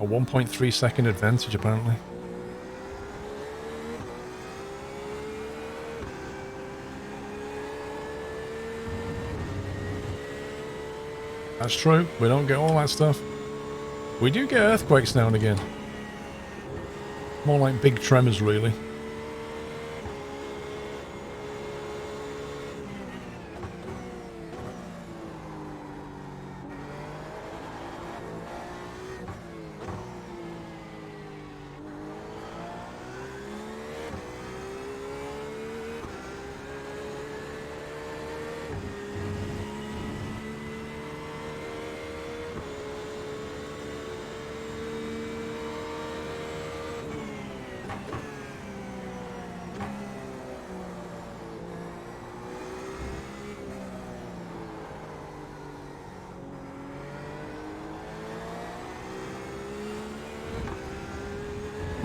A 1.3 second advantage, apparently. That's true. We don't get all that stuff. We do get earthquakes now and again. More like big tremors, really.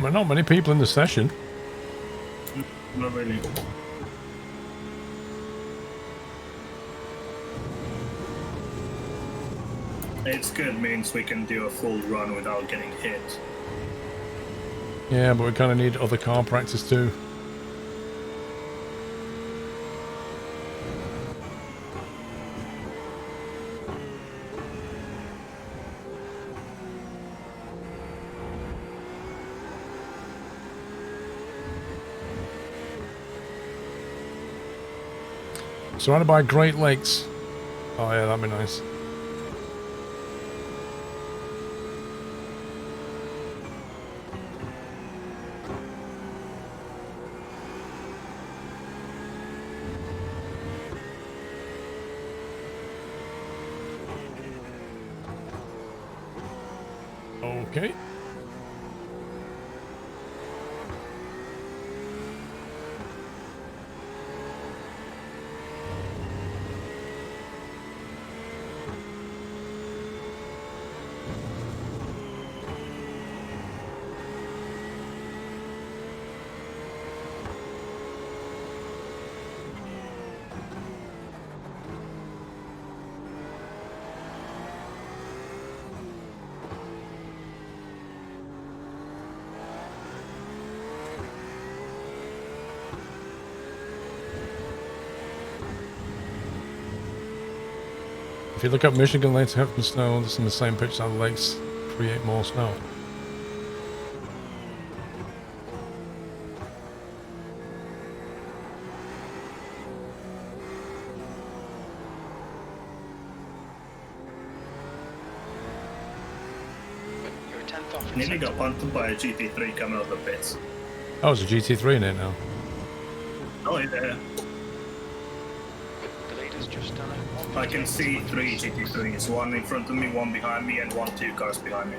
Well, not many people in the session. Not really. It's good, means we can do a full run without getting hit. Yeah, but we kind of need other car practice too. Surrounded by Great Lakes. Oh yeah, that'd be nice. Okay. If you look up Michigan lakes have snow, this in the same pitch how the lakes create more snow. Nearly got punted by a GT3 coming out of the pits. Oh, there's a GT3 in it now. Oh, yeah. I can see 3 GT3s, one in front of me, one behind me, and 2 cars behind me.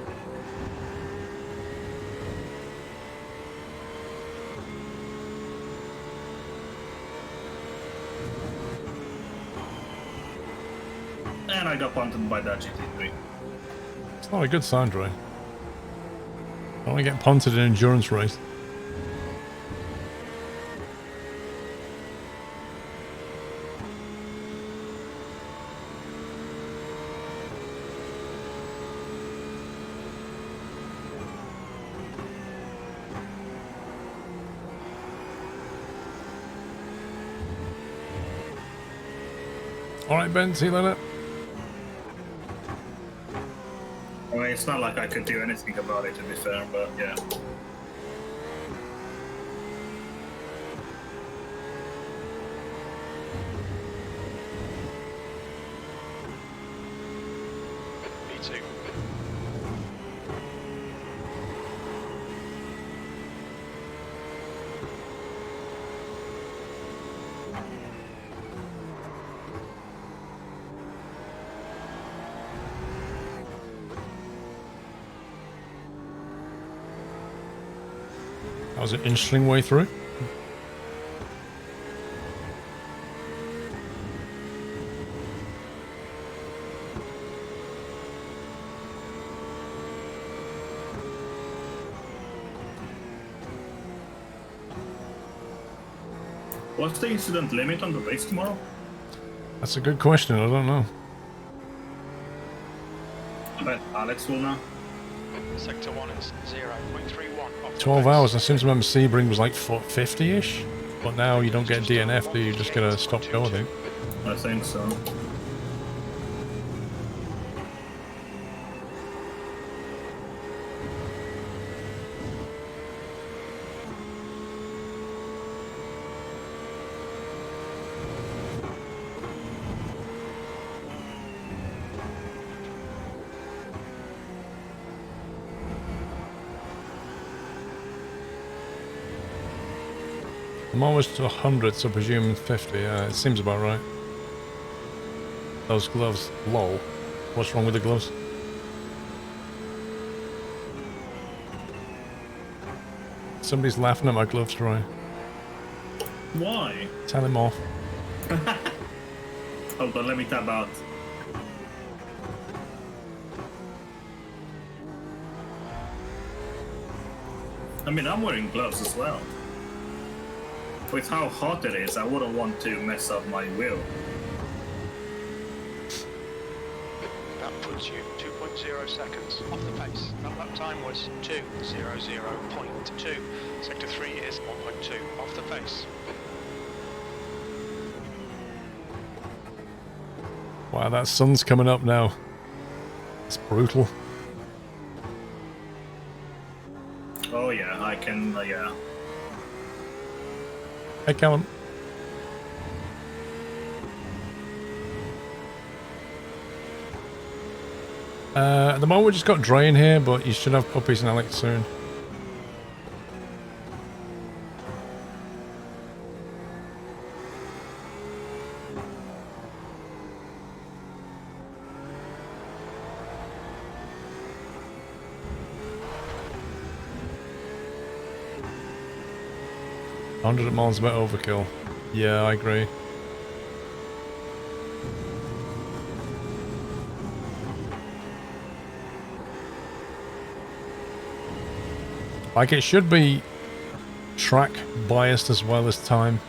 And I got punted by that GT3. It's not a good sign, Dre. I want to get punted in an endurance race. Alright, Ben, see you later. I mean, it's not like I could do anything about it, to be fair, but yeah. Me too. That was an interesting way through. What's the incident limit on the race tomorrow? That's a good question. I don't know. I bet Alex will know. Sector 1 is 0.31 off the 12 base. hours. I seem to remember Sebring was like 50-ish. But now you don't get DNF, do you? You just get a stop go, I think. I think so. I'm almost to 100, so I presume 50. Yeah, it seems about right. Those gloves, low. What's wrong with the gloves? Somebody's laughing at my gloves, Troy. Why? Tell him off. Hold on, let me tab out. I mean, I'm wearing gloves as well. With how hot it is, I wouldn't want to mess up my wheel. That puts you 2.0 seconds off the pace. That lap time was 2:00.2. Sector 3 is 1.2 off the pace. Wow, that sun's coming up now. It's brutal. Oh yeah, I can, yeah. Hey, Callum. At the moment, we just got Dre in here, but you should have Puppies and Alex soon. $100 miles a bit overkill. Yeah, I agree. Like, it should be track biased as well as time.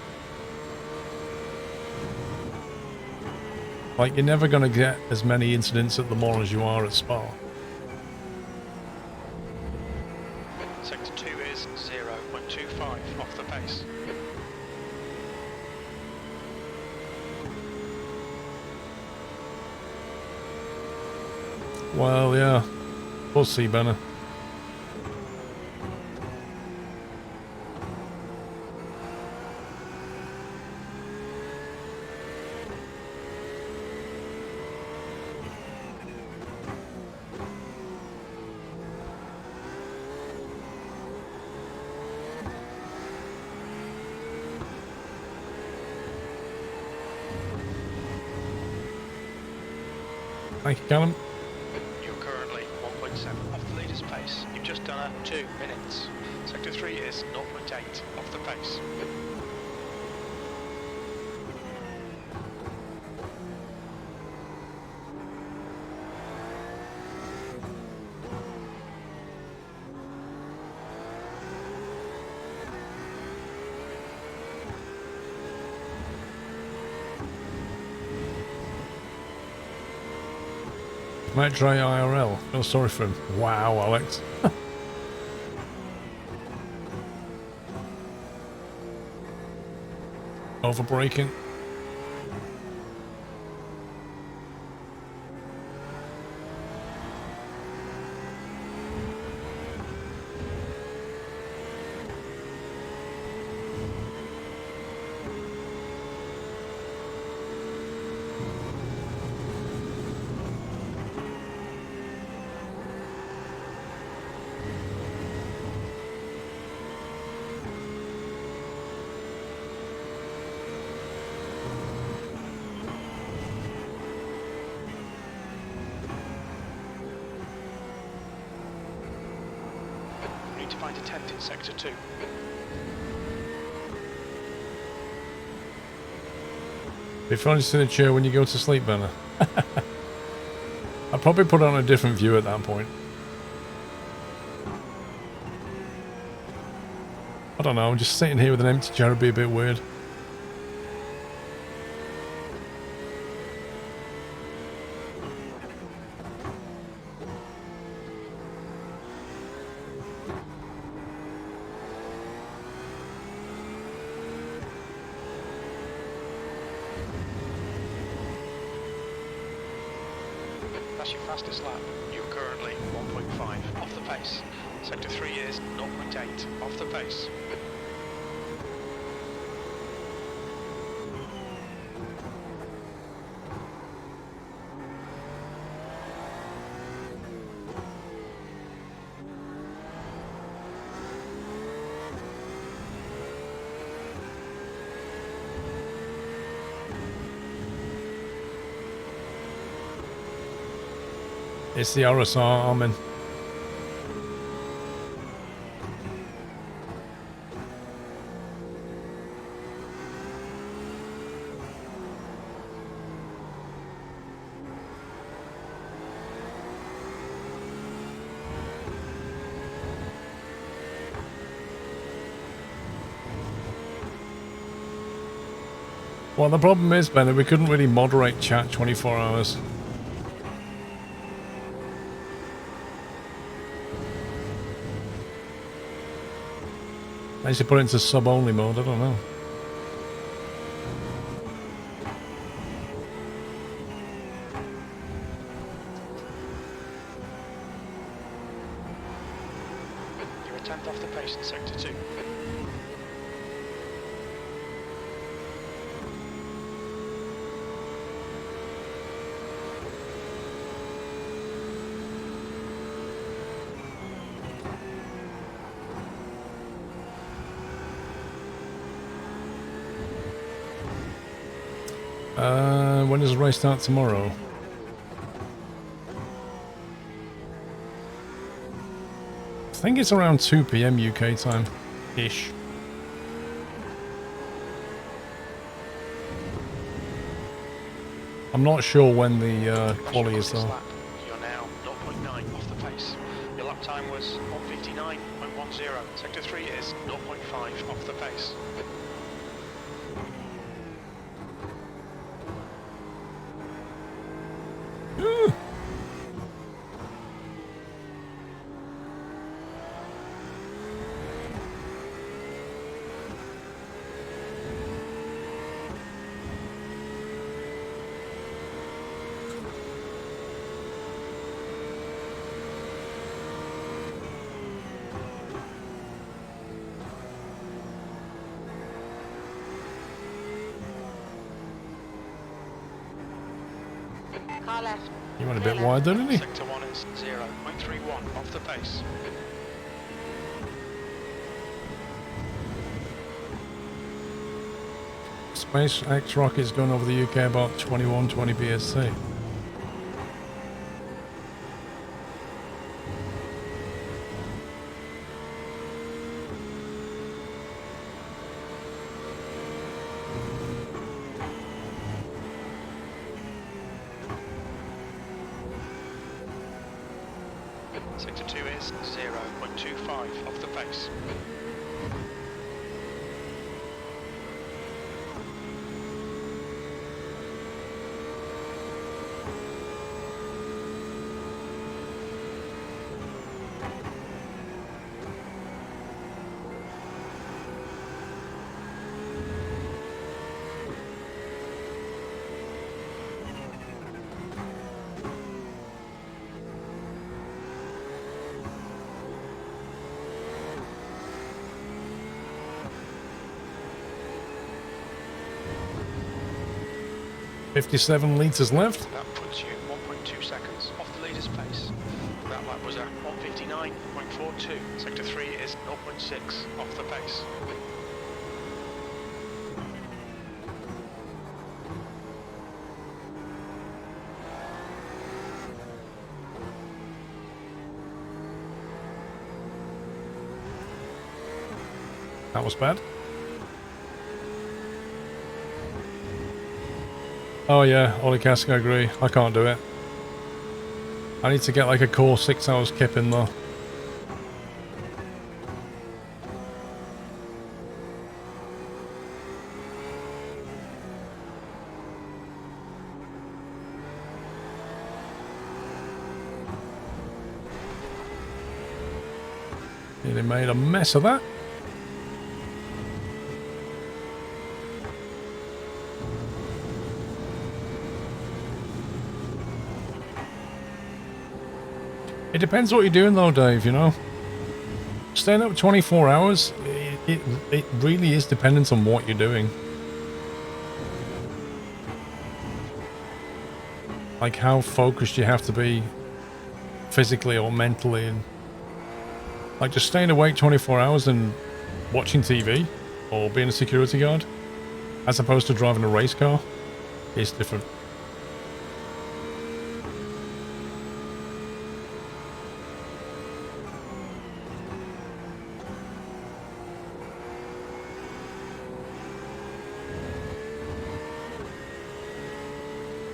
Like, you're never going to get as many incidents at the mall as you are at Spa. Sector 2 is 0.25 off the pace. Well, yeah. We'll see, Benner. Thank you, Callum. You're currently 1.7 off the leader's pace. You've just done a 2 minutes. Sector 3 is 0.8 off the pace. Might try IRL. Feel sorry for him. Wow, Alex. Overbraking. You need to find a tent in Sector 2. Be fun to sit in a chair when you go to sleep, Benner. I'll probably put on a different view at that point. I don't know, just sitting here with an empty chair would be a bit weird. That's your fastest lap. You're currently 1.5 off the pace. Sector 3 is 0.8 off the pace. It's the RSR, Armin. Well, the problem is, Ben, that we couldn't really moderate chat 24 hours. I should put it into sub-only mode, I don't know. You're a tenth off the pace in sector 2. When does the race start tomorrow? I think it's around 2 PM UK time-ish. I'm not sure when the quali is though. You're now 0.9 off the pace. Your lap time was 1:59.10. Sector 3 is 0.5 off the pace. Car left. You went a bit wide, didn't he? Sector 1 is 0.31 off the pace. SpaceX rocket's going over the UK about 21-20 BSC. Sector 2 is 0.25 off the pace. $57 litres left. That puts you 1.2 seconds off the leader's pace. That lap was at 1:59.42. Sector 3 is 0.6 off the pace. That was bad. Oh yeah, Ollie Casca, I agree. I can't do it. I need to get like a core 6 hours kip in though. Nearly made a mess of that. It depends what you're doing though, Dave, you know? Staying up 24 hours, it really is dependent on what you're doing. Like how focused you have to be physically or mentally, and like just staying awake 24 hours and watching TV or being a security guard as opposed to driving a race car is different.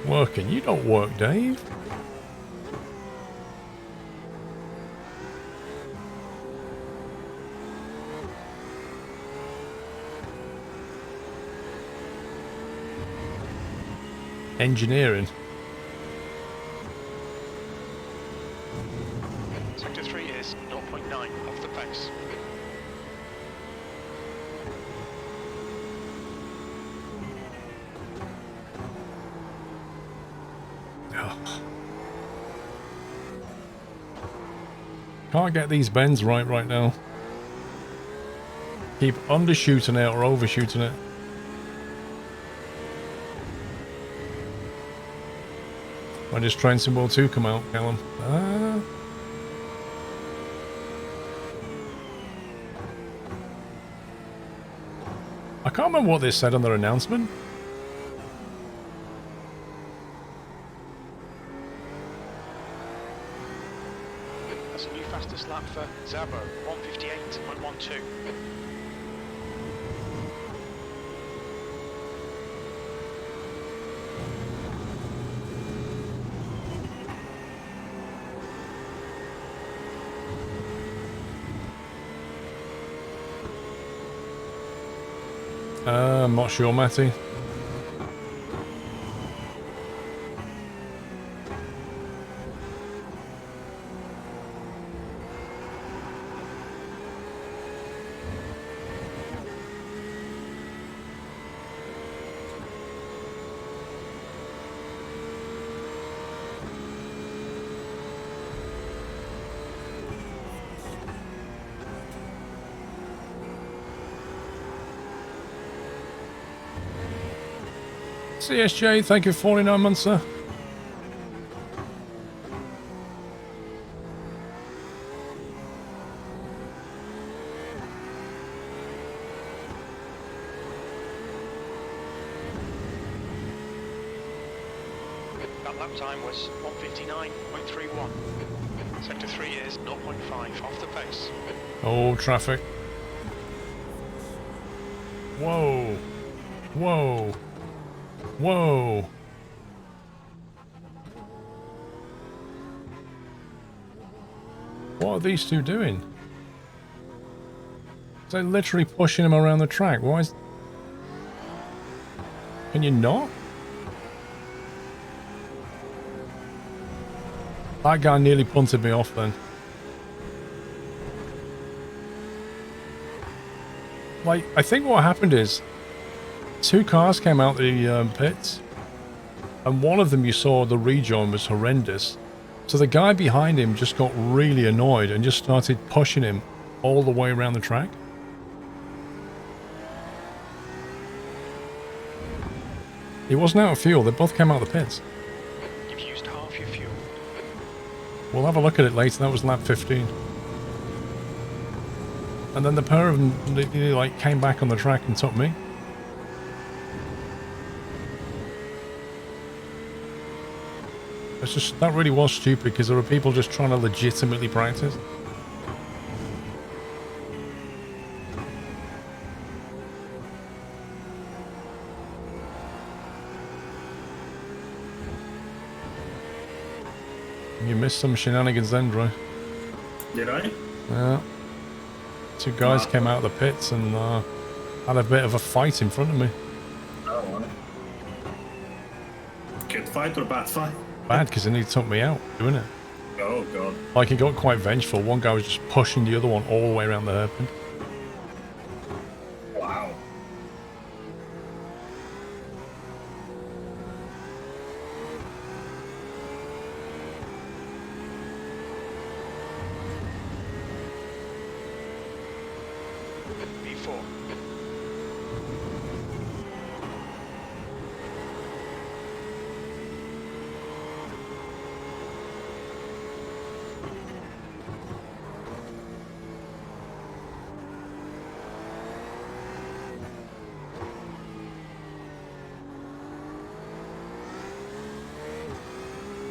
Working? You don't work, Dave. Engineering. Sector 3 is 0.9 off the pace. Can't get these bends right now. Keep undershooting it or overshooting it. When does Train Sim World 2 come out, Callum? I can't remember what they said on their announcement. That's a new fastest lap for Zabo, 158.12. I'm not sure, Matty. CSJ, thank you for 49 months, sir. That lap time was 159.31. Sector 3 is 0.5 off the pace. Oh, traffic. Whoa. Whoa. Whoa. What are these two doing? They're literally pushing him around the track. Why is... Can you not? That guy nearly punted me off then. Like, I think what happened is two cars came out the pits, and one of them you saw the rejoin was horrendous. So the guy behind him just got really annoyed and just started pushing him all the way around the track. He wasn't out of fuel, they both came out of the pits. You've used half your fuel. We'll have a look at it later, that was lap 15. And then the pair of them, they like came back on the track and took me. It's just, that really was stupid because there were people just trying to legitimately practice. You missed some shenanigans then, Dre. Did I? Yeah. Two guys came out of the pits and had a bit of a fight in front of me. Oh, well. Good fight or bad fight? Bad, because then he took me out doing it. Oh, God. Like, he got quite vengeful. One guy was just pushing the other one all the way around the hairpin. Wow.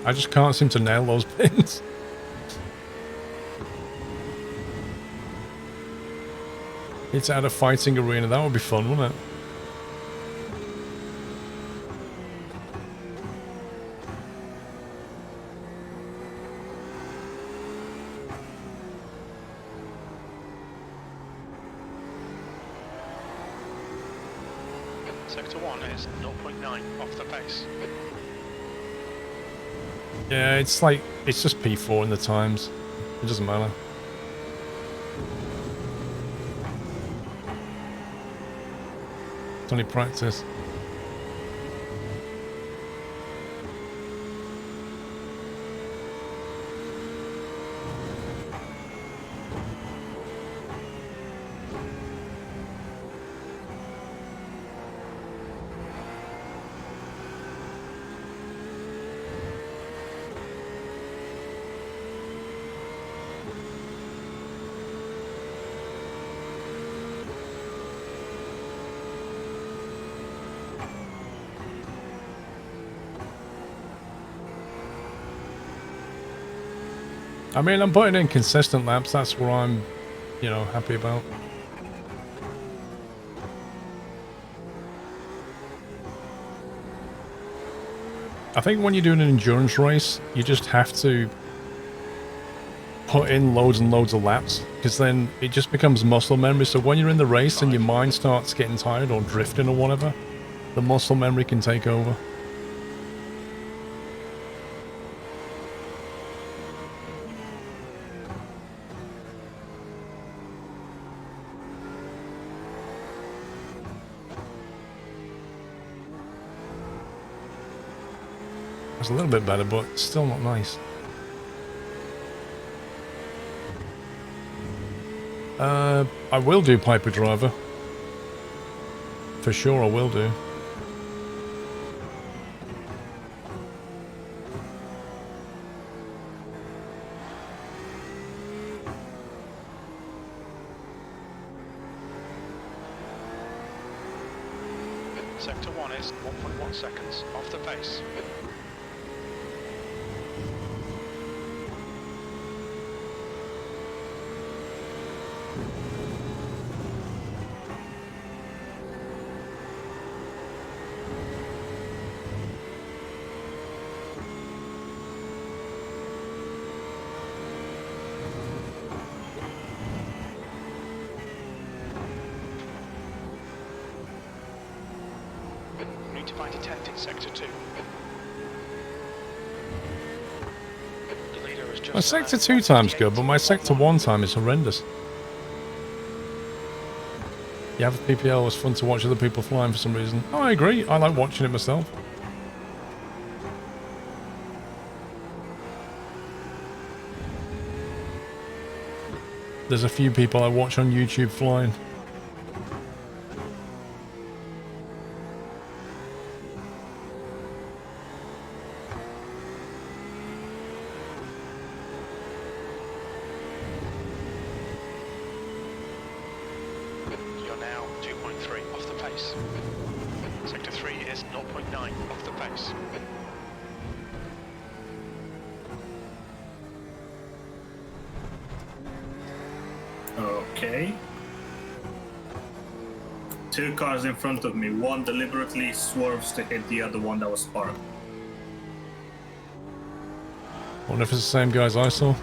I just can't seem to nail those pins. It's at a fighting arena. That would be fun, wouldn't it? Sector 1 is 0.9 off the pace. Yeah, it's like, it's just P4 in the times. It doesn't matter. It's only practice. I mean, I'm putting in consistent laps. That's what I'm, you know, happy about. I think when you're doing an endurance race, you just have to put in loads and loads of laps, because then it just becomes muscle memory. So when you're in the race and your mind starts getting tired or drifting or whatever, the muscle memory can take over. It's a little bit better, but still not nice. I will do Piper Driver. For sure I will do. Sector 1 is 1.1 seconds off the pace. Need to find a tent in Sector 2. The leader has just My Sector 2 time's good, but my Sector 1 time is horrendous. Yeah, the PPL was fun to watch other people flying for some reason. Oh, I agree. I like watching it myself. There's a few people I watch on YouTube flying. You're now 2.3 off the pace. Sector 3 is 0.9 off the pace. Okay. Two cars in front of me. One deliberately swerves to hit the other one that was parked. Wonder if it's the same guys I saw.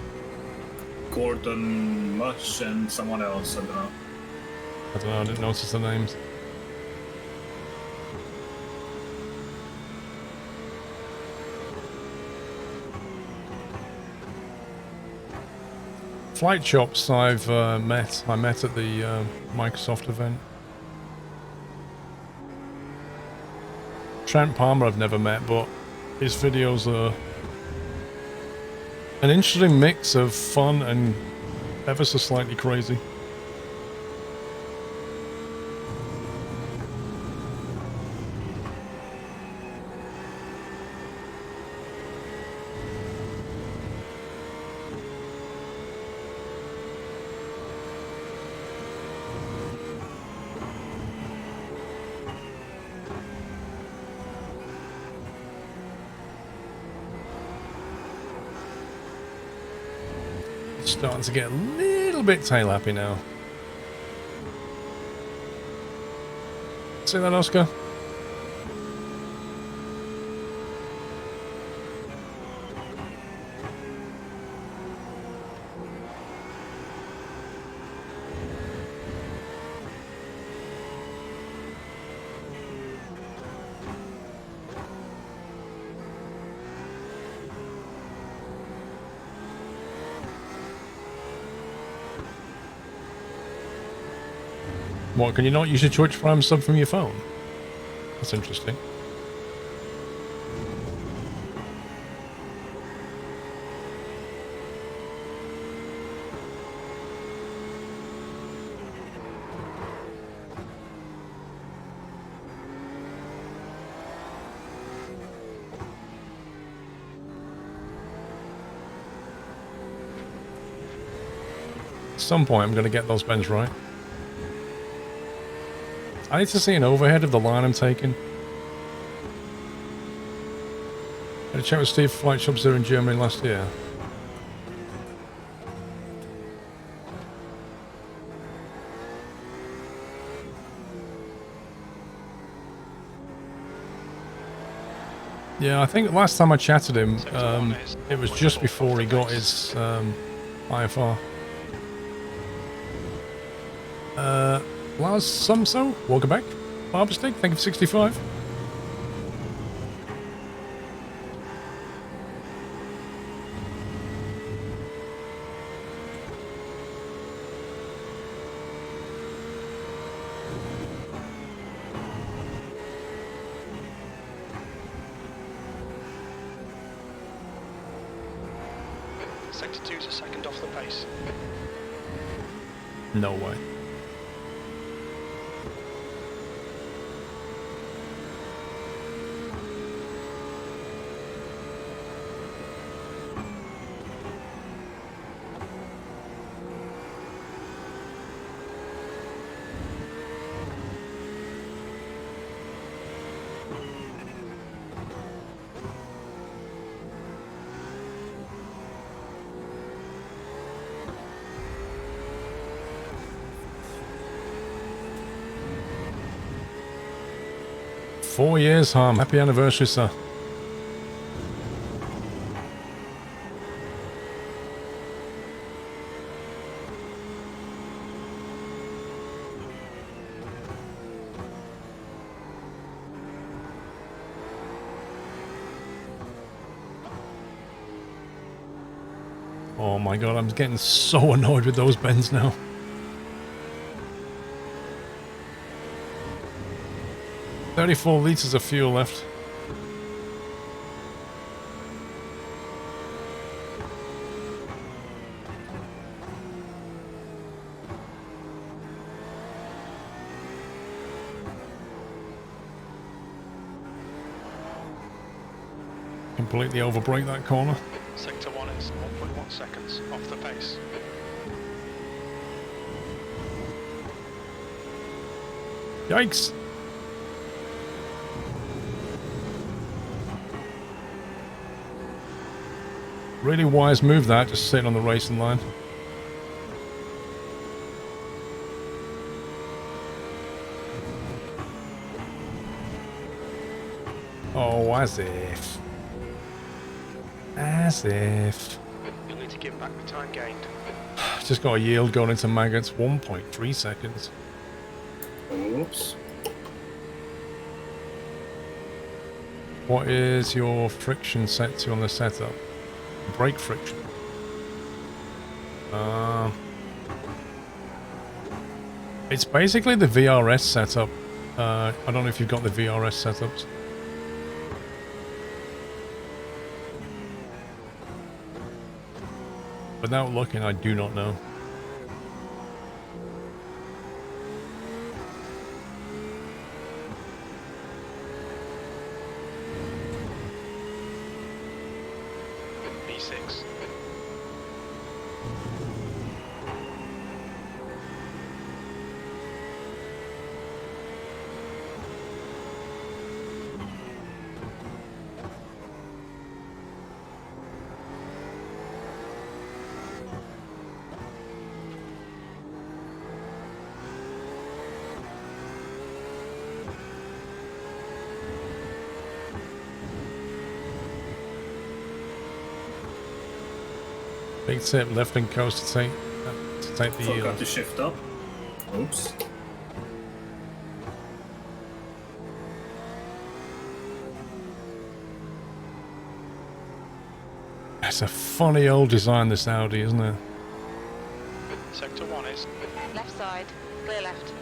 Gordon Much and someone else. I don't know. I don't know, I didn't notice the names. Flight Chops I met at the Microsoft event. Trent Palmer I've never met, but his videos are an interesting mix of fun and ever so slightly crazy. Starting to get a little bit tail happy now. See that, Oscar? What, can you not use your Twitch Prime sub from your phone? That's interesting. At some point I'm going to get those bends right. I need to see an overhead of the line I'm taking. I had a chat with Steve for Flight Shops there in Germany last year. Yeah, I think last time I chatted him, it was just before he got his IFR. Lars Sumso, welcome back. Barber Stick, thank you for 65. Sector 2's a second off the pace. No way. Four years, Harm. Happy anniversary, sir. Oh my god, I'm getting so annoyed with those bends now. $34 litres of fuel left. Completely overbrake that corner. Sector 1 is 1.1 seconds off the pace. Yikes! Really wise move that, just sitting on the racing line. Oh, as if. As if. You'll need to give back the time gained. Just got a yield going into maggots, 1.3 seconds. Oops. What is your friction set to on the setup? Brake friction. It's basically the VRS setup. I don't know if you've got the VRS setups. Without looking, I do not know. B6. Big tip, left and coast to take the Forgot to shift up. Oops. It's a funny old design, this Audi, isn't it? Sector 1 is Left side, clear left.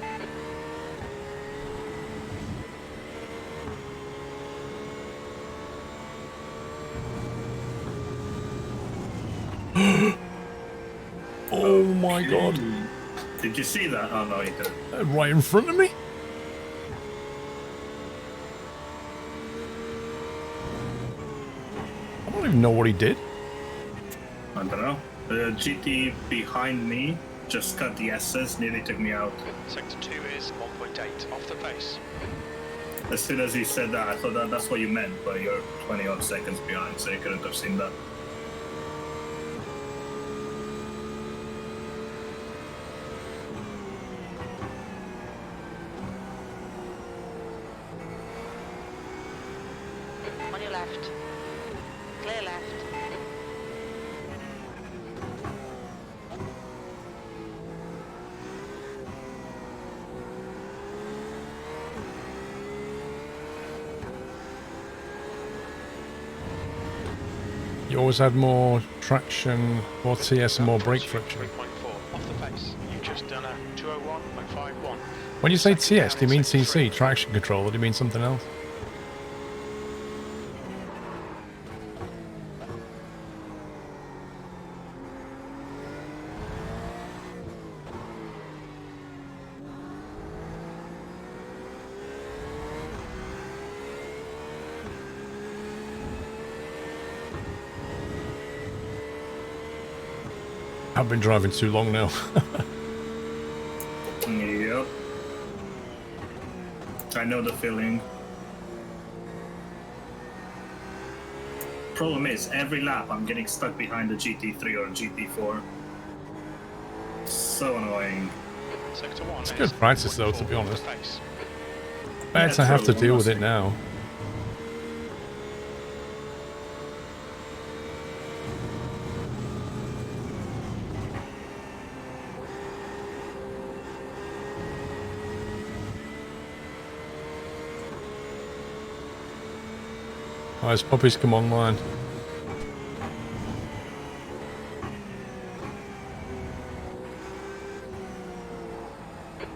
Oh my god. Did you see that? Oh no, you didn't. Right in front of me? I don't even know what he did. I don't know. The GT behind me just cut the S's, nearly took me out. Sector 2 is 1.8 off the pace. As soon as he said that, I thought that's what you meant, but you're 20 odd seconds behind, so you couldn't have seen that. On your left. Clear left. You always had more traction, more TS and more brake friction. 3.4 off the pace. You've just done a 201.51. When you say Second TS, down do you mean in sector 3. TC, traction control, or do you mean something else? I've been driving too long now. Yep. I know the feeling. Problem is, every lap I'm getting stuck behind the GT3 or GT4. So annoying. Sector 1 It's is good practice though, to be 1.4 honest. off the pace. Better to have to true, deal with it honestly. now. Oh, his puppies come online.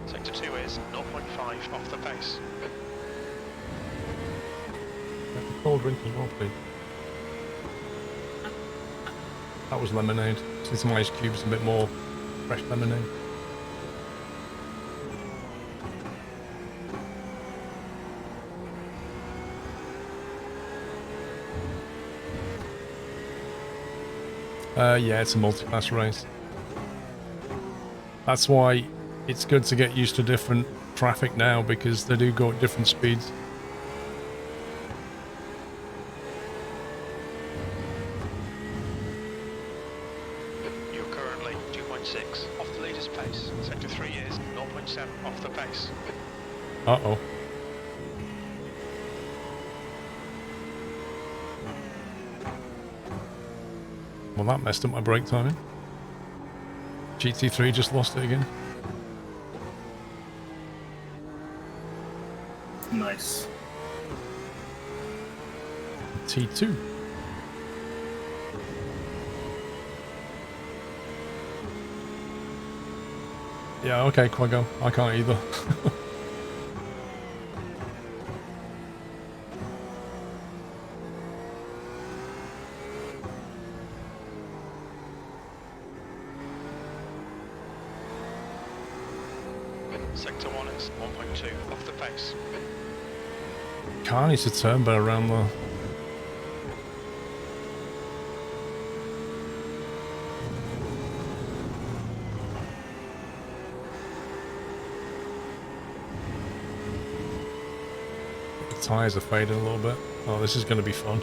Sector 2 is 0.5 off the pace. Cold drink as well, please. That was lemonade. See some ice cubes, a bit more fresh lemonade. Yeah, it's a multi-class race. That's why it's good to get used to different traffic now, because they do go at different speeds. You're currently 2.6 off the leader's pace. Sector 3 is 0.7 off the pace. Uh-oh. Well, that messed up my brake timing. GT3 just lost it again. Nice. T2. Yeah, okay, Quaggo. I can't either. Sector 1 is 1.2 off the pace. Car needs to turn better around the... The tyres are fading a little bit. Oh, this is going to be fun.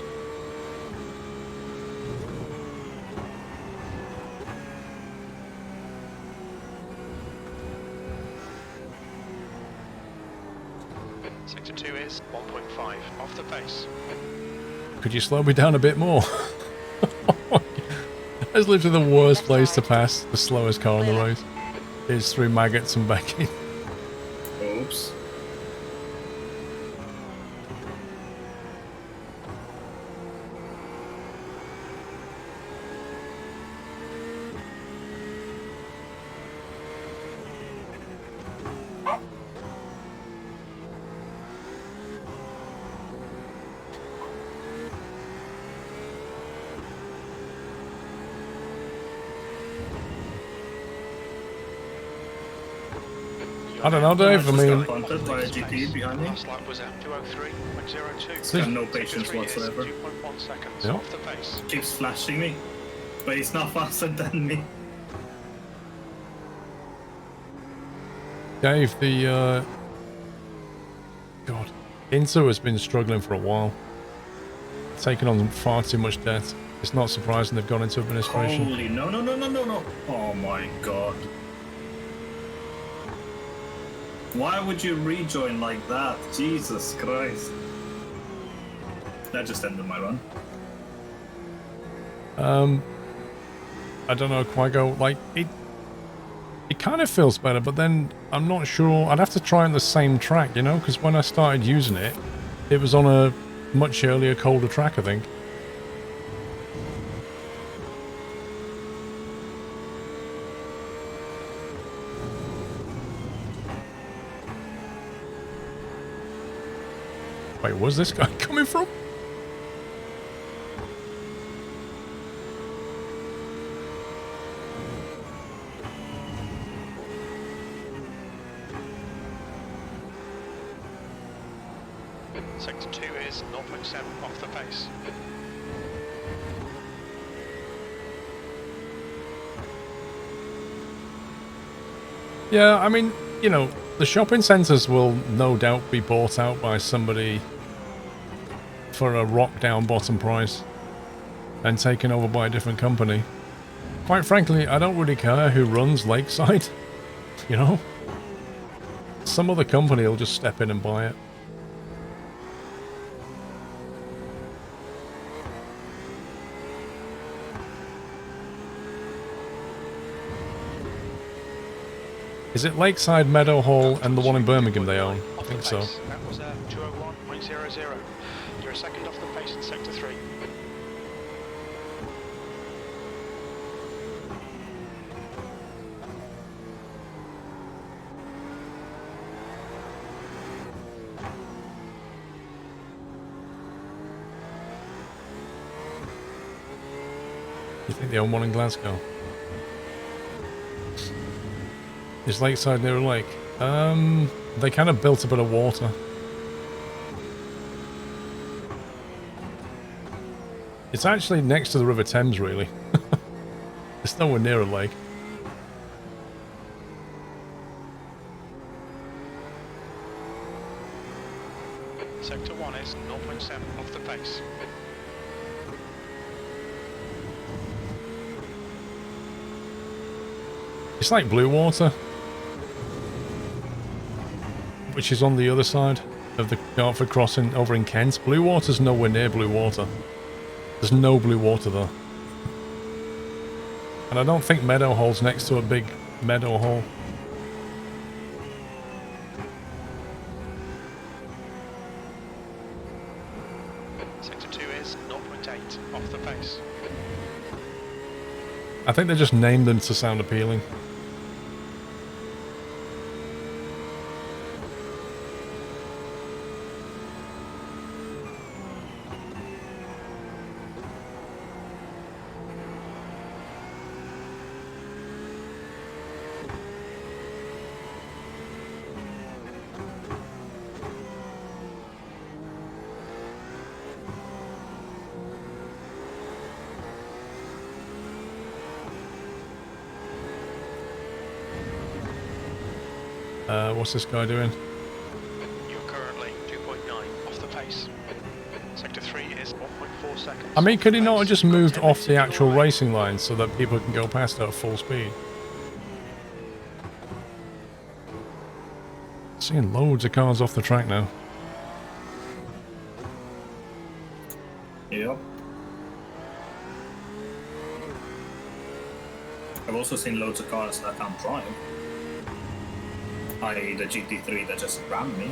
Sector 2 is 1.5 off the pace. Could you slow me down a bit more? That's literally the worst place to pass the slowest car on the race. Is through maggots and back in. Oops. I don't know, Dave. I mean, Punted by a GT behind me. Last lap was at 2:03.02. Got no patience whatsoever. 2.1 seconds Yeah. off the pace. Keeps flashing me, but he's not faster than me. Dave, the God, Inter has been struggling for a while, taking on far too much debt. It's not surprising they've gone into administration. Holy no! Oh my god. Why would you rejoin like that? Jesus Christ. That just ended my run. I don't know, Quago, like, it kind of feels better, but then I'm not sure. I'd have to try on the same track, you know, because when I started using it, it was on a much earlier, colder track, I think. Wait, where's this guy coming from? Sector 2 is 0.7 off the pace. Yeah, I mean, you know, the shopping centres will no doubt be bought out by somebody for a rock down bottom price and taken over by a different company. Quite frankly, I don't really care who runs Lakeside, you know? Some other company will just step in and buy it. Is it Lakeside, Meadowhall, and the one in Birmingham they own? I think so. That was 2:01.00. You're a second off the pace in Sector 3. You think they own one in Glasgow? Is Lakeside near a lake? They kind of built a bit of water. It's actually next to the River Thames, really. It's nowhere near a lake. Sector 1 is 0.7 off the pace. It's like Blue Water, which is on the other side of the Dartford crossing over in Kent. Blue Water's nowhere near Blue Water. There's no blue water there. And I don't think Meadowhall's next to a big Meadowhall. Sector 2 is 0.8 off the pace. I think they just named them to sound appealing. What's this guy doing? You're currently 2.9 off the pace. Sector 3 is 1.4 seconds. I mean, could he off the not have pace. just You've got moved 10 off meters the to actual your right. racing line so that people can go past at full speed? Seeing loads of cars off the track now. Yep. I've also seen loads of cars that can't drive. I.e. the GT3 that just rammed me.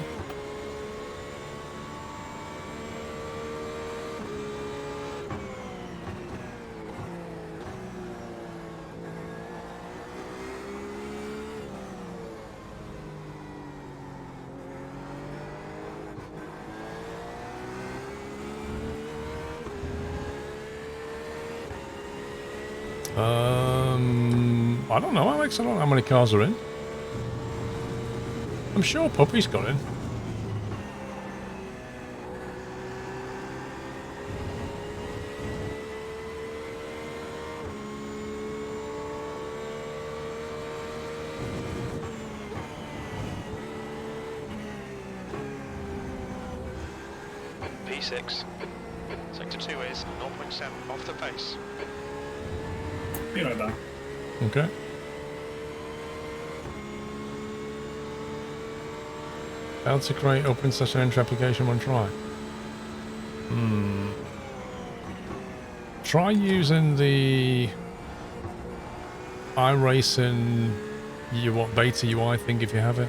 I don't know, Alex. I don't know how many cars are in. I'm sure Puppy's got in. P6. Sector 2 is 0.7 off the pace. Be right back. Okay. Failed to create open session entry application one try. Try using the iRacing beta UI thing if you have it.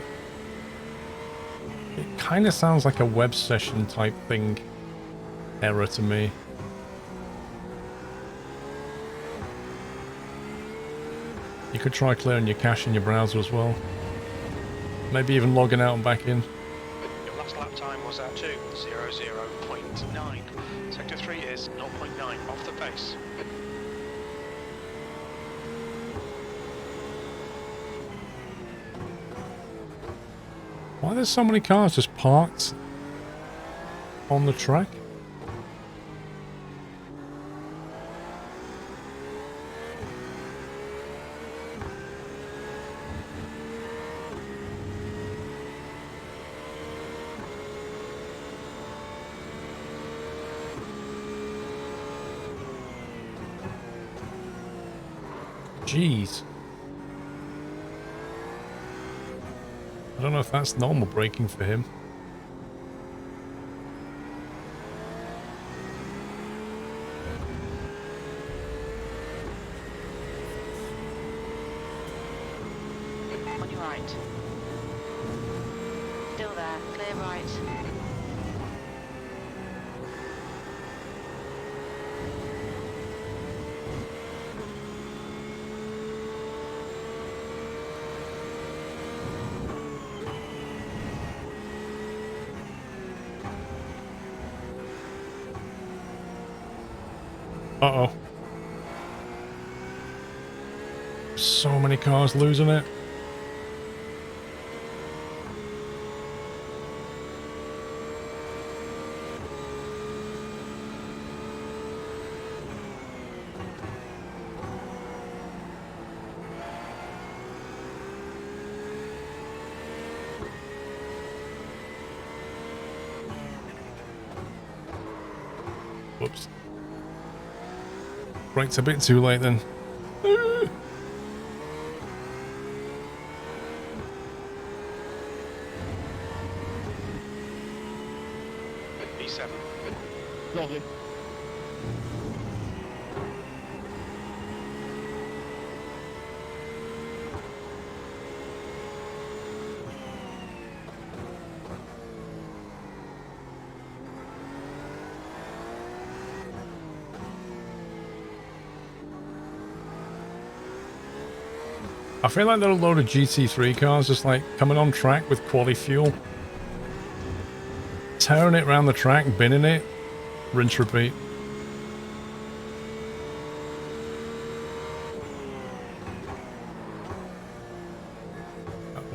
It kind of sounds like a web session type thing error to me. You could try clearing your cache in your browser as well. Maybe even logging out and back in. Your last lap time was at 2:00.9. Sector 3 is 0.9 off the pace. Why are there so many cars just parked on the track? Jeez. I don't know if that's normal braking for him. On your right. Still there. Clear right. Uh-oh. So many cars losing it. Whoops. Brakes a bit too late then. P7. Lovely. I feel like there are a load of GT3 cars just like coming on track with quali fuel. Tearing it around the track, binning it, rinse repeat.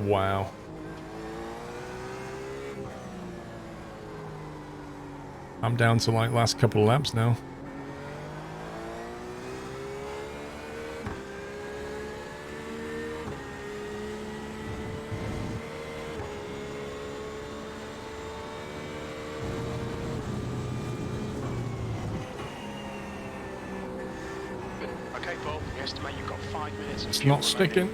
Wow. I'm down to like last couple of laps now. Okay, Paul, we estimate you've got 5 minutes of It's fuel not remaining. sticking.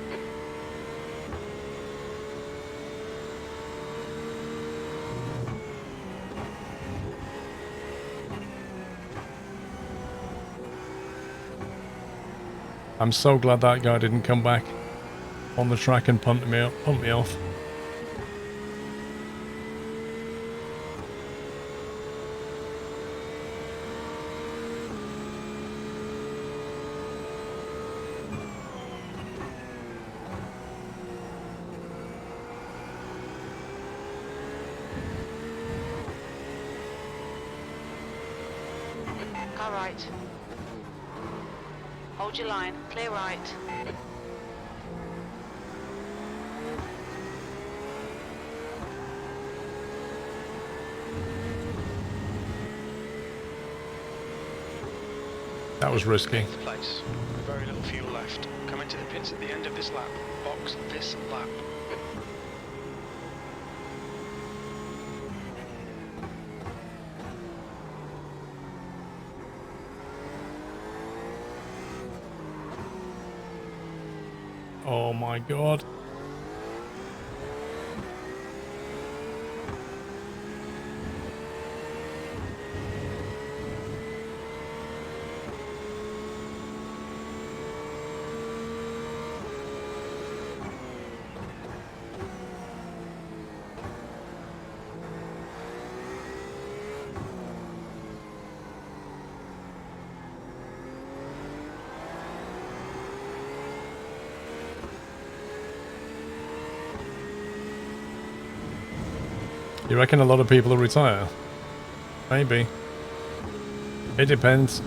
I'm so glad that guy didn't come back on the track and punt me off. Car right. Hold your line. Clear right. That was risky. 8th place. Very little fuel left. Come into the pits at the end of this lap. Box this lap. Oh my god. You reckon a lot of people will retire? Maybe. It depends.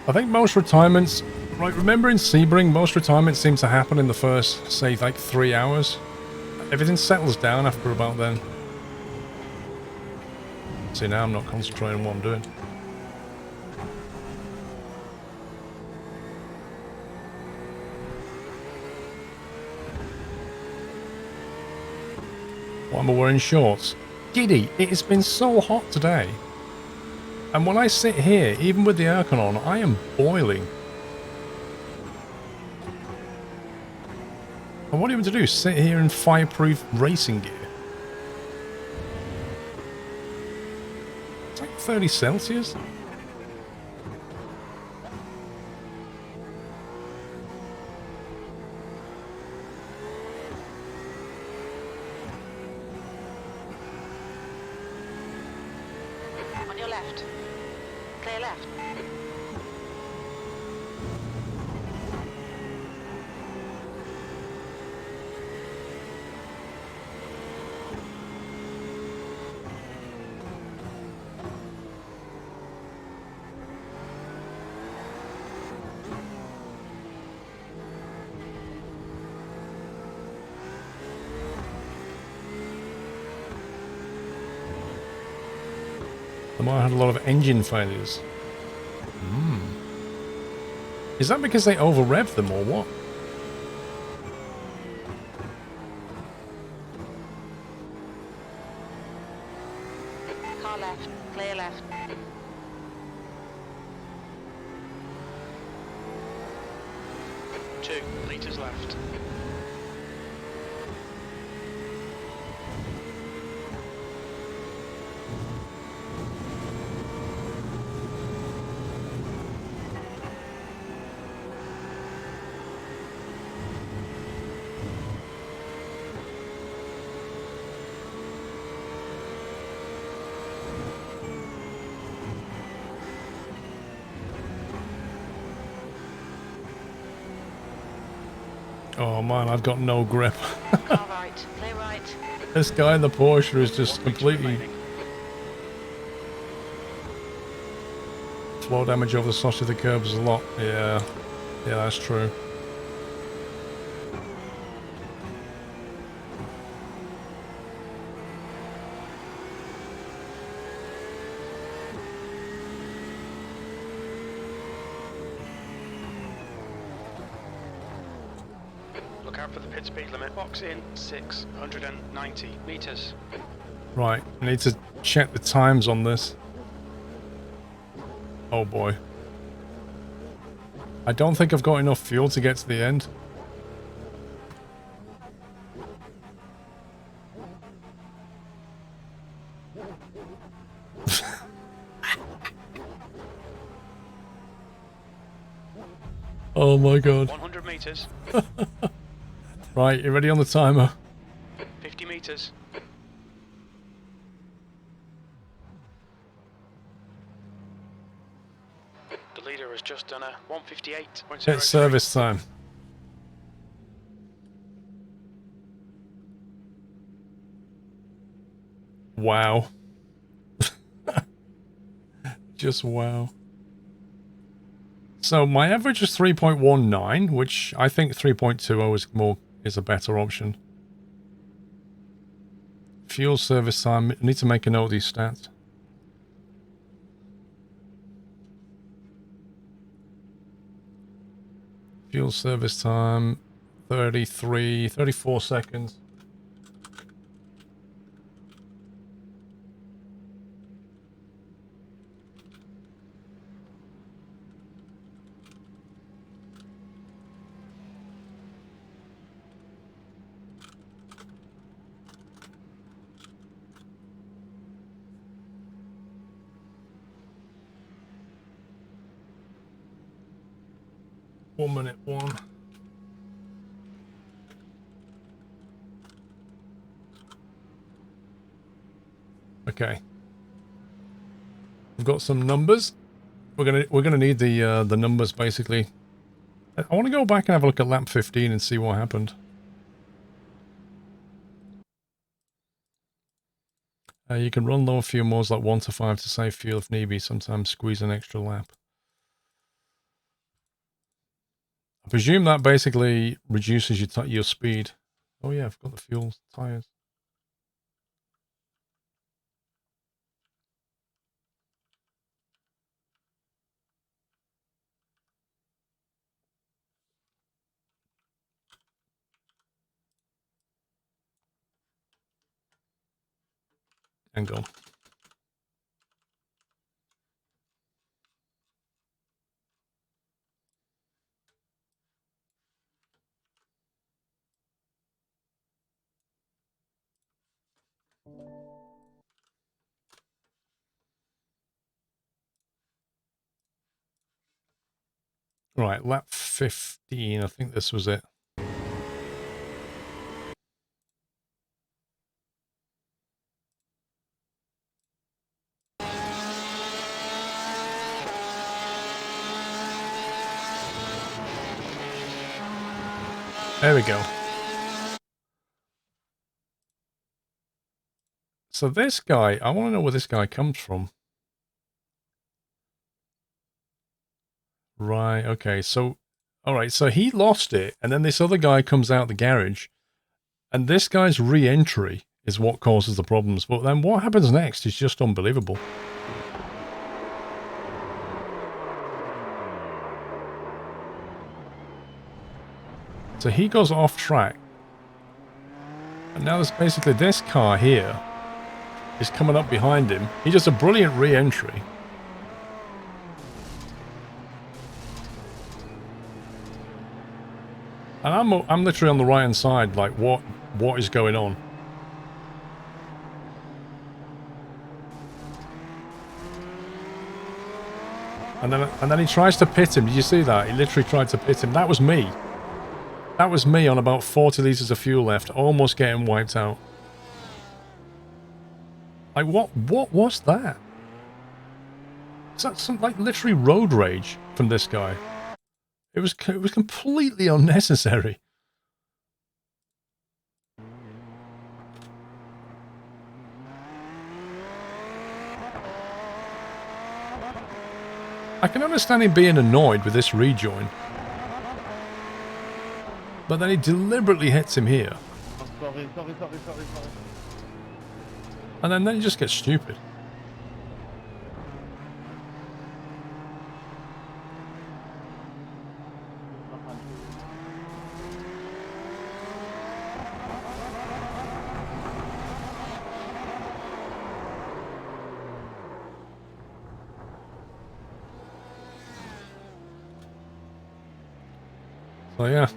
I think most retirements, right, remember in Sebring, most retirements seem to happen in the first, say, like 3 hours. Everything settles down after about then. See, now I'm not concentrating on what I'm doing. Why am I wearing shorts? Giddy, it has been so hot today. And when I sit here, even with the aircon on, I am boiling. And what are you to do? Sit here in fireproof racing gear? It's like 30 Celsius. On your left. Clear left. They might have had a lot of engine failures. Is that because they over-rev them or what? Car left. Clear left. Two litres left. Oh man, I've got no grip. Car right. Clear right. This guy in the Porsche is just 1 litre completely remaining. floor damage over the side of the curbs a lot. Yeah, that's true. Look out for the pit speed limit. Box in 690 metres. Right, I need to check the times on this. Oh boy. I don't think I've got enough fuel to get to the end. Oh my god. 100 meters. Right, you ready on the timer? 50 meters. The leader has just done a 158.03. It's service time. Wow. Just wow. So my average is 3.19, which I think 3.20 is a better option. Fuel service time. I need to make a note of these stats. Fuel service time 34 seconds. One minute, one. Okay. We've got some numbers. We're gonna need the numbers basically. I want to go back and have a look at lap 15 and see what happened. You can run lower fuel modes like 1 to 5 to save fuel if need be. Sometimes squeeze an extra lap. I presume that basically reduces your speed. Oh yeah, I've got the fuel tires. And go. Right, lap 15. I think this was it. There we go. So this guy, I want to know where this guy comes from. Right, okay, so... Alright, so he lost it, and then this other guy comes out the garage, and this guy's re-entry is what causes the problems. But then what happens next is just unbelievable. So he goes off track. And now there's basically this car here is coming up behind him. He does a brilliant re-entry. And I'm literally on the right hand side, like what is going on? And then he tries to pit him. Did you see that? He literally tried to pit him. That was me. That was me on about 40 litres of fuel left, almost getting wiped out. Like, what was that? Is that some, like, literally road rage from this guy? It was completely unnecessary. I can understand him being annoyed with this rejoin. But then he deliberately hits him here. Sorry. And then he just gets stupid. So yeah,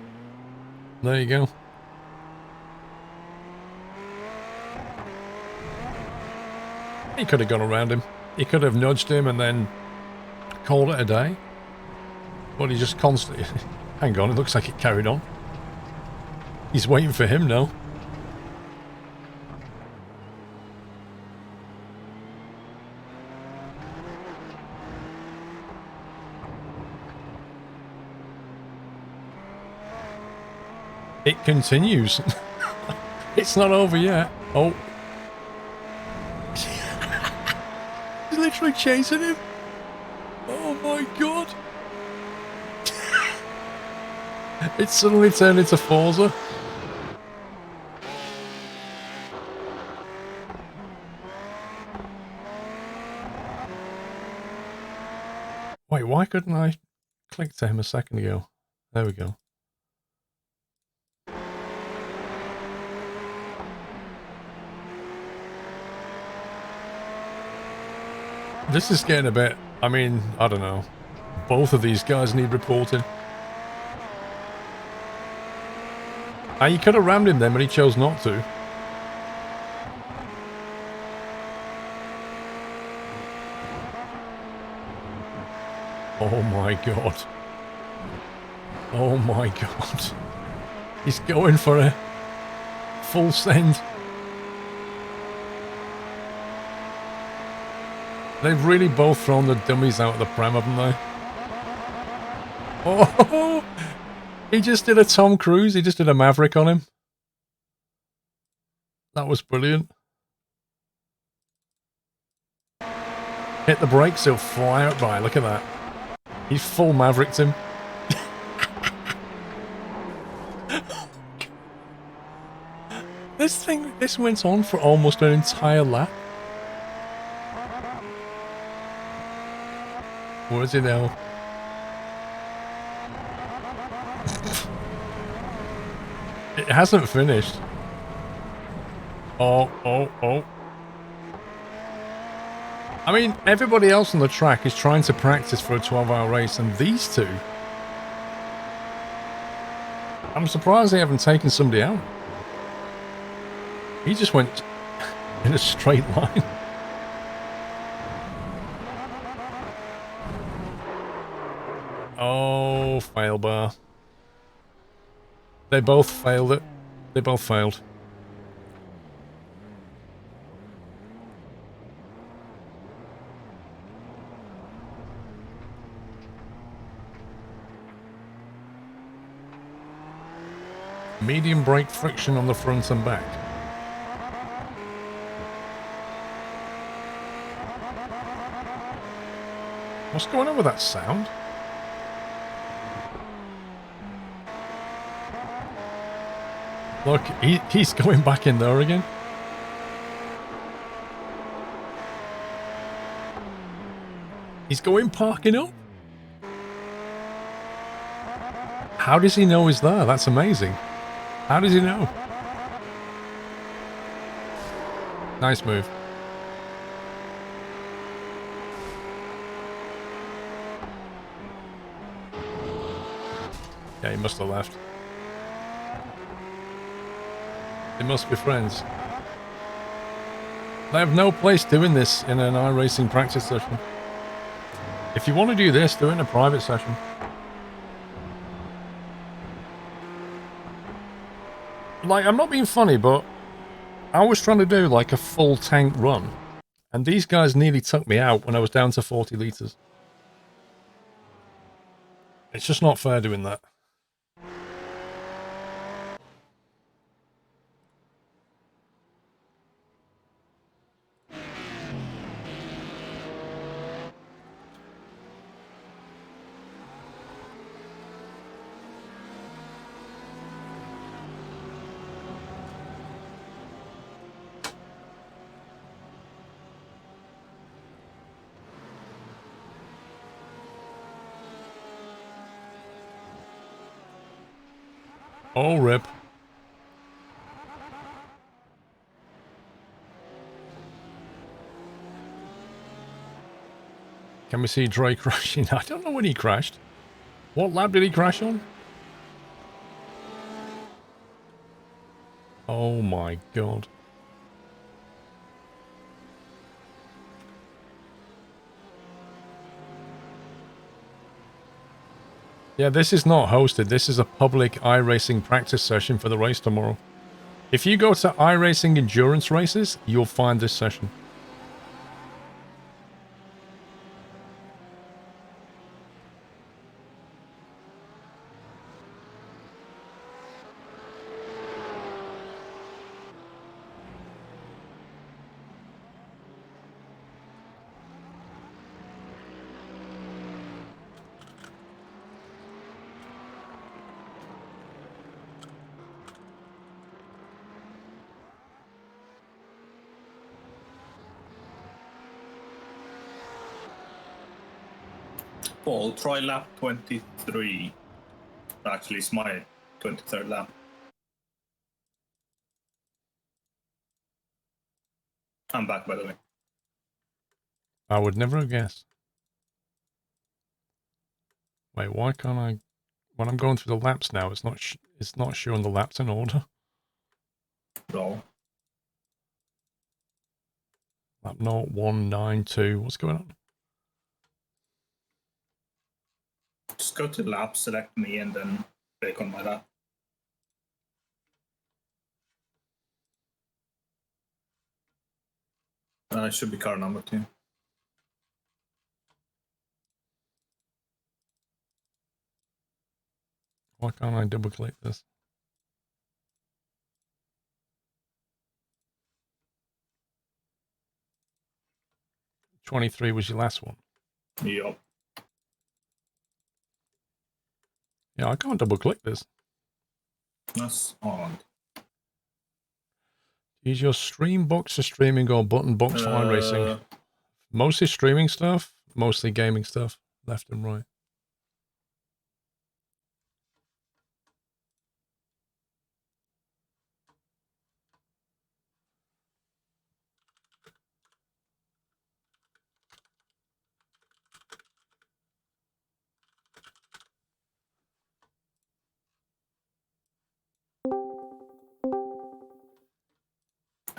there you go. He could have gone around him. He could have nudged him and then called it a day. Well, he just constantly... Hang on, it looks like it carried on. He's waiting for him now. It continues. It's not over yet. Oh. He's literally chasing him. Oh my god. It suddenly turned into Forza. Wait, why couldn't I click to him a second ago? There we go. This is getting a bit... I mean, I don't know. Both of these guys need reporting. You could have rammed him then, but he chose not to. Oh my god. Oh my god. He's going for a full send. They've really both thrown the dummies out of the pram, haven't they? Oh, he just did a Tom Cruise. He just did a Maverick on him. That was brilliant. Hit the brakes, he'll fly out by. Look at that. He full Mavericked him. This went on for almost an entire lap. Where is he now? It hasn't finished. Oh. I mean, everybody else on the track is trying to practice for a 12-hour race, and these two... I'm surprised they haven't taken somebody out. He just went in a straight line. Oh, fail bar. They both failed it. They both failed. Medium brake friction on the front and back. What's going on with that sound? Look, he's going back in there again. He's going parking up. How does he know he's there? That's amazing. How does he know? Nice move. Yeah, he must have left. They must be friends. They have no place doing this in an iRacing practice session. If you want to do this, do it in a private session. Like, I'm not being funny, but I was trying to do like a full tank run, and these guys nearly took me out when I was down to 40 litres. It's just not fair doing that. Oh, rip. Can we see Dre crashing? I don't know when he crashed. What lap did he crash on? Oh my god. Yeah, this is not hosted. This is a public iRacing practice session for the race tomorrow. If you go to iRacing endurance races, you'll find this session. Paul, try lap 23. Actually, it's my 23rd lap. I'm back, by the way. I would never have guessed. Wait, why can't I? When I'm going through the laps now, it's not showing the laps in order. No. Lap 0192. What's going on? Just go to lap, select me, and then click on my lap. It should be car number 2. Why can't I double click this? '23 was your last one. Yup. Yeah, I can't double click this. That's odd. Use your stream box for streaming or button box for iRacing. Mostly streaming stuff, mostly gaming stuff, left and right.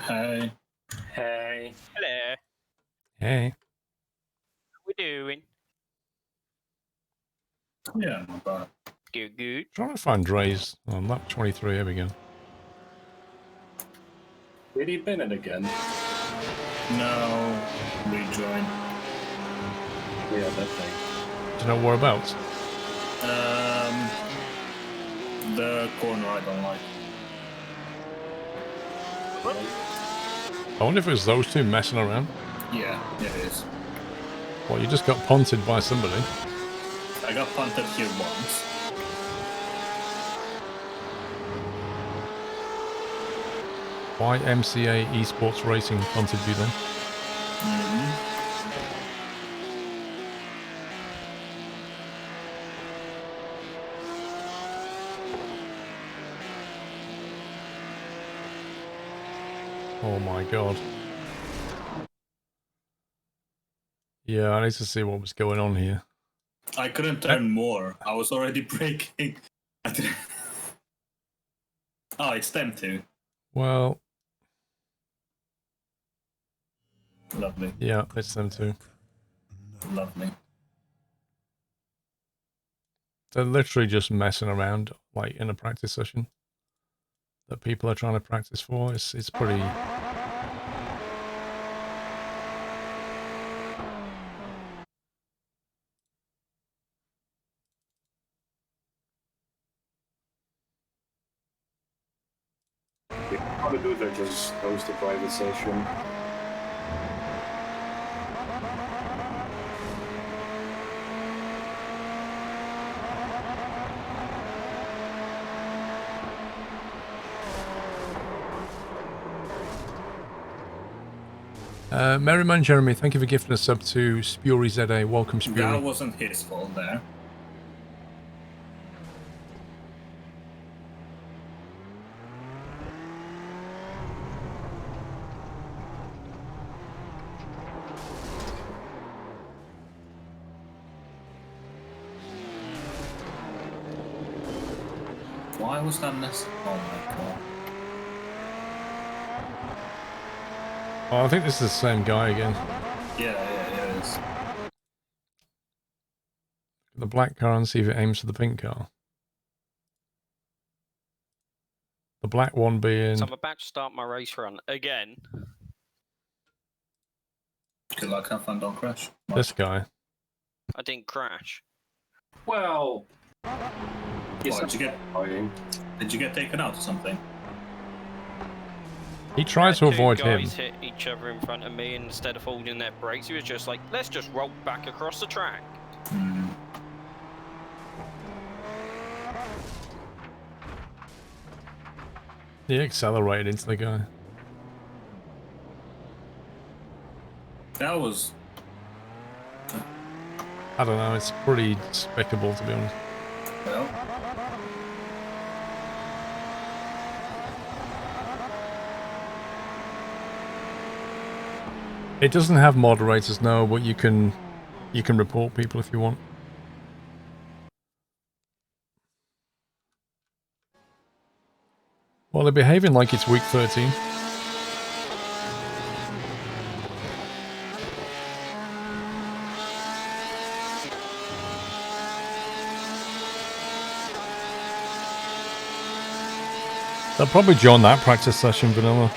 Hey. Hey. Hello. Hey. How we doing? Yeah, not bad. Good, good. Trying to find Dre's on lap 23. Here we go. Did he bin it again? No. Rejoin. Yeah, that thing. Do you know whereabouts? The corner I don't like. I wonder if it was those two messing around. Yeah, it is. Well, you just got punted by somebody. I got punted here once. Why MCA Esports Racing punted you then? Oh my god. Yeah, I need to see what was going on here. I couldn't turn more. I was already braking. Oh, it's them too. Well, Lovely. yeah, it's them too. Lovely. They're literally just messing around, like in a practice session that people are trying to practice for. It's pretty... All they do, they just host a private session. Merriman Jeremy, thank you for gifting a sub to Spury ZA. Welcome, Spury. That wasn't his fault there. Why was that necessary? Oh my god. Oh, I think this is the same guy again. Yeah, it is. the black car and see if it aims for the pink car. The black one being... So I'm about to start my race run again. Good luck, have fun, don't crash. this guy. I didn't crash. Well, What, did you get taken out or something? He tried to avoid Two him. guys hit each other in front of me, and instead of holding their brakes, he was just like, let's just roll back across the track. He accelerated into the guy. That was... I don't know, it's pretty despicable, to be honest. Well... It doesn't have moderators, no, but you can report people if you want. Well, they're behaving like it's week 13. They'll probably join that practice session, Vanilla.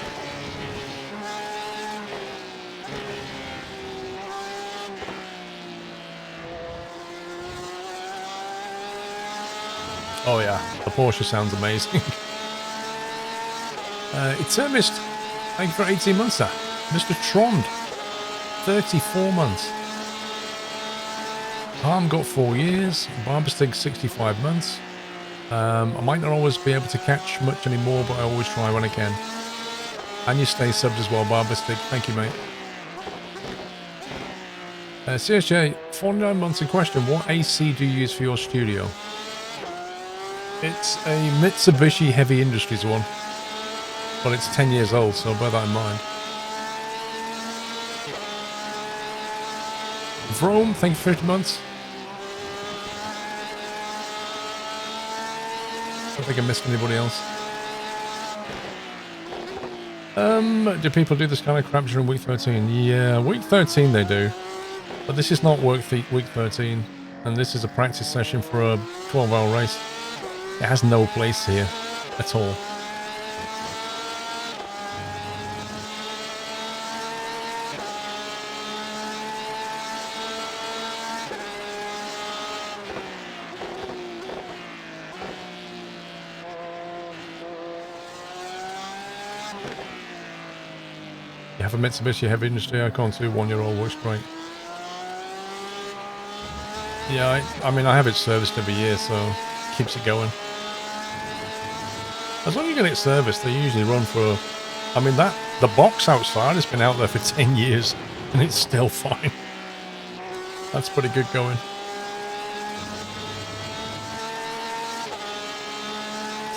Oh yeah, the Porsche sounds amazing. It's missed. Thank you for 18 months, sir. Mr. Trond, 34 months. Harm got 4 years. Barbastig 65 months. I might not always be able to catch much anymore, but I always try when I can. And you stay subbed as well, Barbastig. Thank you, mate. CSJ, 49 months in question. What AC do you use for your studio? It's a Mitsubishi Heavy Industries one. But it's 10 years old, so bear that in mind. Vrome, thank you for 50 months. I don't think I missed anybody else. Do people do this kind of crap during week 13? Yeah, week 13 they do. But this is not week 13. And this is a practice session for a 12-hour race. It has no place here at all. You have a Mitsubishi Heavy Industry Icon 2 1-year-old, works great. Yeah, I mean, I have it serviced every year, so it keeps it going. As long as you get it serviced, they usually run for... I mean, the box outside has been out there for 10 years, and it's still fine. That's pretty good going.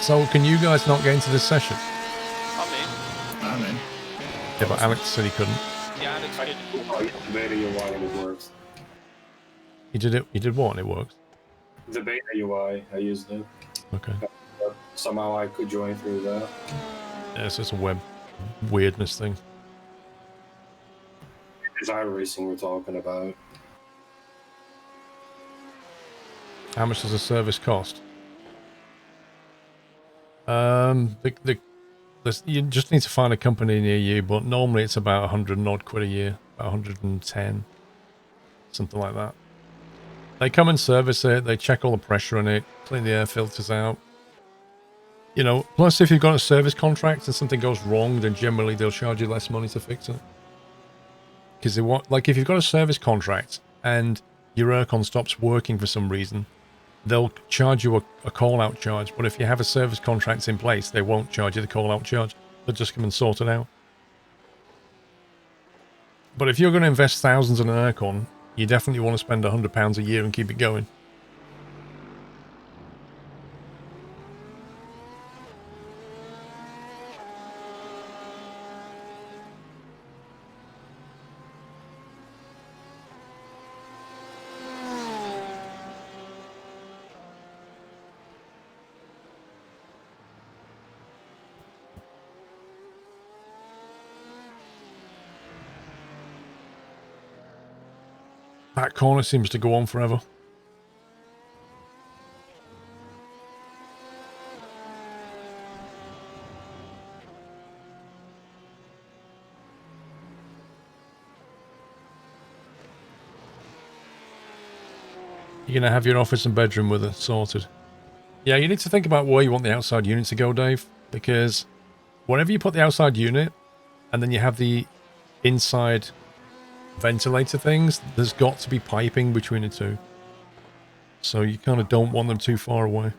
So, can you guys not get into this session? I'm in. Yeah, but Alex said he couldn't. Yeah, Alex did. The beta UI and it works. He did it. He did what? And it worked. The beta UI, I used it. Okay. But somehow I could join through that. Yeah, it's just a web weirdness thing. It's iRacing we're talking about. How much does a service cost? You just need to find a company near you, but normally it's about 100 and odd quid a year, about 110, something like that. They come and service it, they check all the pressure on it, clean the air filters out. You know, plus if you've got a service contract and something goes wrong, then generally they'll charge you less money to fix it. Because they want, like if you've got a service contract and your aircon stops working for some reason, they'll charge you a call-out charge. But if you have a service contract in place, they won't charge you the call-out charge. They'll just come and sort it out. But if you're going to invest thousands in an aircon, you definitely want to spend £100 a year and keep it going. That corner seems to go on forever. You're going to have your office and bedroom with it sorted. Yeah, you need to think about where you want the outside unit to go, Dave, because wherever you put the outside unit, and then you have the inside ventilator things, there's got to be piping between the two. So you kind of don't want them too far away.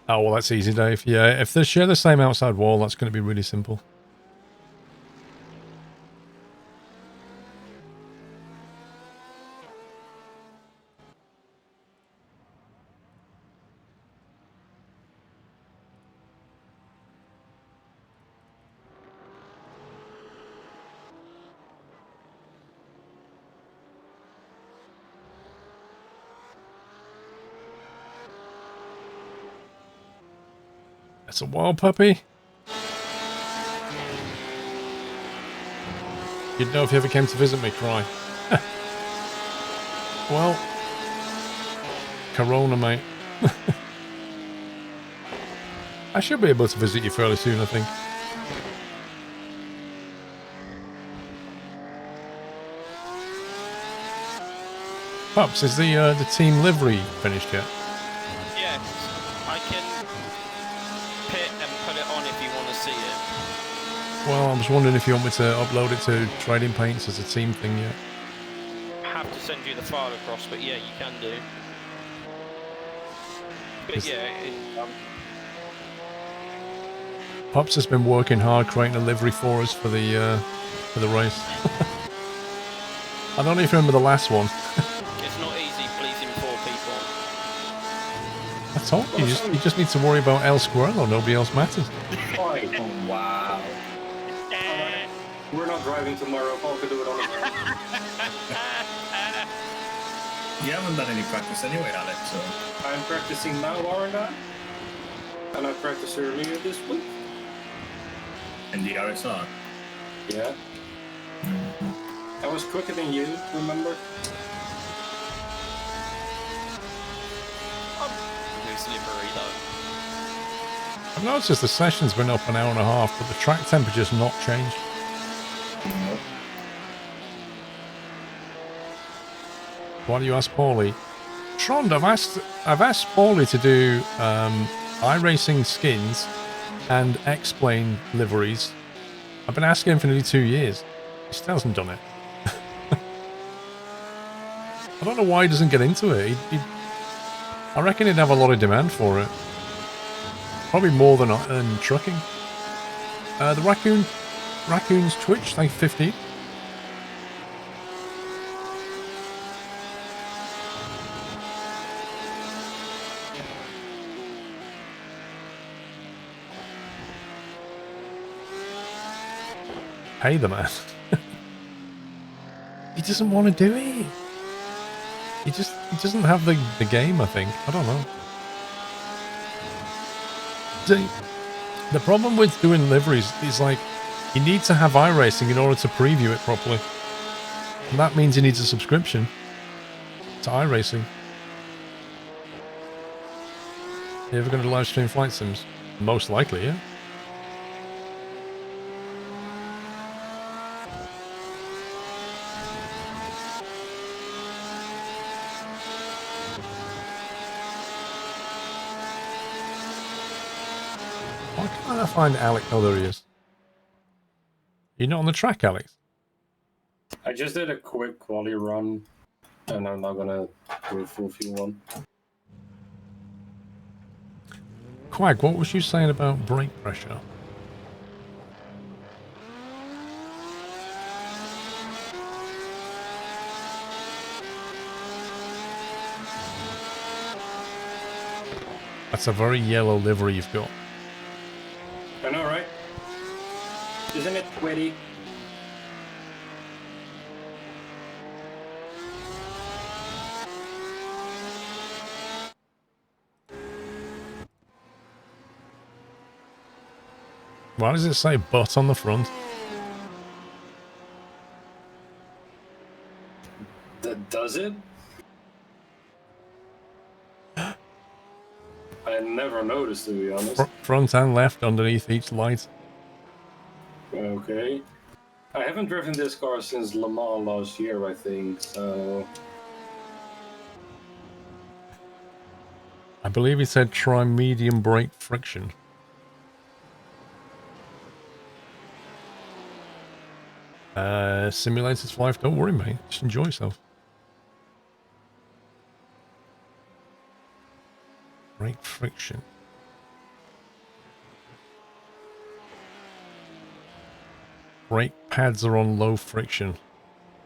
Oh, well, that's easy, Dave. Yeah, if they share the same outside wall, that's going to be really simple. That's a wild puppy. You'd know if you ever came to visit me, Cry. Well, Corona, mate. I should be able to visit you fairly soon, I think. Pups, is the team livery finished yet? Yes, I can pit and put it on if you want to see it. Well, I was wondering if you want me to upload it to Trading Paints as a team thing yet. I have to send you the file across, but yeah, you can do. But yeah, Pups has been working hard creating a livery for us for the race. I don't know if you remember the last one. it's not easy pleasing poor people. I told you, you just need to worry about El Squirrel, nobody else matters. Oh, wow. We're not driving tomorrow. Paul could do it on his own. You haven't done any practice anyway, Alex, so... I'm practicing now, aren't I? And I practiced earlier this week. In the RSR. Yeah. I was quicker than you, remember? Who's livery though? I've noticed the session's been up an hour and a half, but the track temperature's not changed. Why do you ask Paulie? Trond, I've asked Paulie to do iRacing skins and X-Plane liveries. I've been asking him for nearly 2 years. He still hasn't done it. I don't know why he doesn't get into it. I reckon he'd have a lot of demand for it. Probably more than trucking. The Raccoon's Twitch, thank you, 50. Pay the man. He doesn't want to do it. He doesn't have the game, I think. I don't know. The problem with doing liveries is like you need to have iRacing in order to preview it properly. And that means you need a subscription to iRacing. You ever going to live stream flight sims? Most likely, yeah. Why can't I find Alex? Oh, there he is. You're not on the track, Alex? I just did a quick quali run, and I'm not gonna do a full fuel one. Quag, what was you saying about brake pressure? That's a very yellow livery you've got. I know, right? Isn't it witty? Why does it say butt on the front? Does it? I never noticed, to be honest. Front and left underneath each light. Okay. I haven't driven this car since Le Mans last year, I think, so... I believe it said try medium brake friction. Simulators life, don't worry, mate. Just enjoy yourself. Brake friction. Brake pads are on low friction.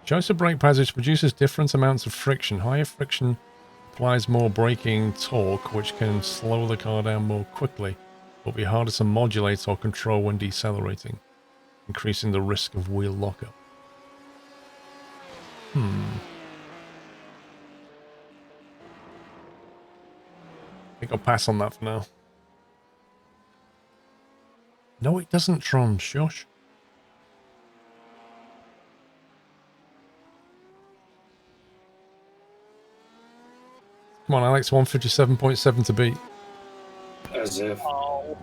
Choice of brake pads which produces different amounts of friction. Higher friction applies more braking torque, which can slow the car down more quickly, but be harder to modulate or control when decelerating, increasing the risk of wheel lockup. I think I'll pass on that for now. No, it doesn't, Tron. Shush. Come on, Alex. 157.7 to beat. As if. Oh.